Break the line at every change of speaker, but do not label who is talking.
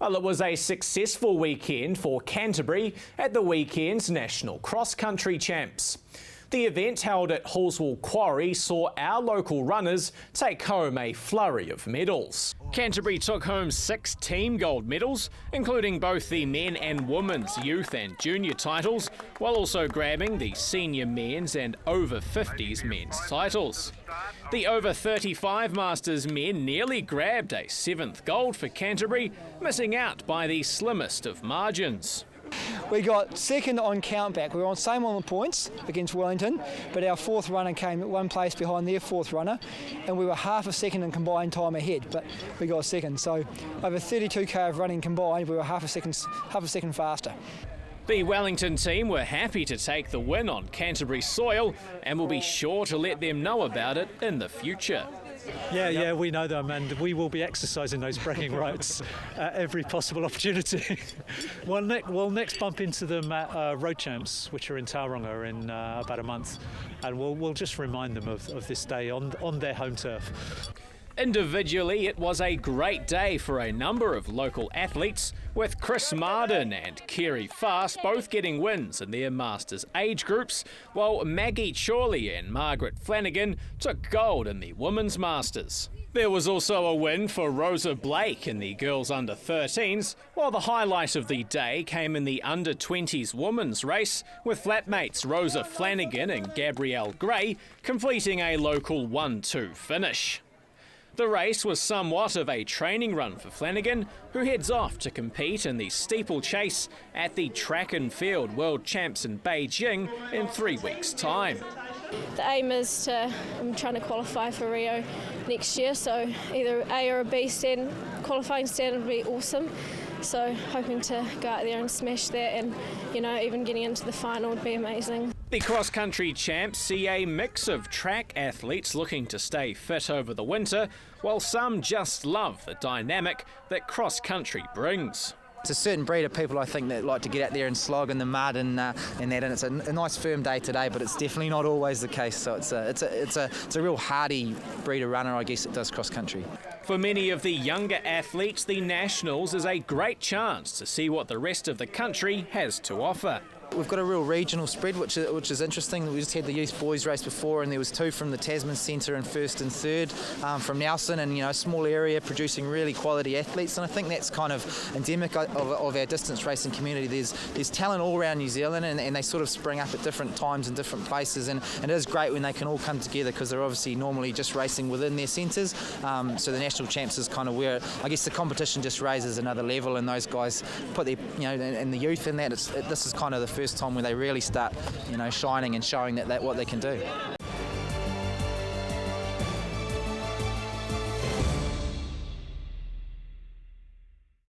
Well, it was a successful weekend for Canterbury at the weekend's National Cross Country Champs. The event held at Hallswell Quarry saw our local runners take home a flurry of medals. Canterbury took home 6 team gold medals, including both the men and women's youth and junior titles, while also grabbing the senior men's and over 50s men's titles. The over 35 Masters men nearly grabbed a 7th gold for Canterbury, missing out by the slimmest of margins.
We got second on countback. We were same on the points against Wellington, but our fourth runner came one place behind their fourth runner, and we were half a second in combined time ahead, but we got second. So over 32k of running combined, we were half a second faster.
The Wellington team were happy to take the win on Canterbury soil and will be sure to let them know about it in the future.
Yeah, we know them, and we will be exercising those bragging rights at every possible opportunity. We'll next bump into them at Road Champs, which are in Tauranga in about a month, and we'll just remind them of this day on their home turf.
Individually, it was a great day for a number of local athletes, with Chris Marden and Kerry Fast both getting wins in their Masters age groups, while Maggie Chorley and Margaret Flanagan took gold in the Women's Masters. There was also a win for Rosa Blake in the girls under 13s, while the highlight of the day came in the under 20s women's race, with flatmates Rosa Flanagan and Gabrielle Gray completing a local 1-2 finish. The race was somewhat of a training run for Flanagan, who heads off to compete in the steeplechase at the Track and Field World Champs in Beijing in 3 weeks' time.
The aim is I'm trying to qualify for Rio next year, so either A or a B qualifying stand would be awesome. So hoping to go out there and smash that, and even getting into the final would be amazing.
The cross-country champs see a mix of track athletes looking to stay fit over the winter, while some just love the dynamic that cross-country brings.
It's a certain breed of people, I think, that like to get out there and slog in the mud and it's a nice firm day today, but it's definitely not always the case. So it's a real hardy breed of runner, I guess, that does cross country.
For many of the younger athletes, the Nationals is a great chance to see what the rest of the country has to offer.
We've got a real regional spread, which is interesting. We just had the youth boys race before, and there was 2 from the Tasman Centre and 1st and 3rd from Nelson, and a small area producing really quality athletes. And I think that's kind of endemic of our distance racing community. There's talent all around New Zealand, and they sort of spring up at different times in different places. And it is great when they can all come together, because they're obviously normally just racing within their centres. So the national champs is kind of where I guess the competition just raises another level, and those guys put their and the youth in that. This is kind of the first time where they really start shining and showing that what they can do.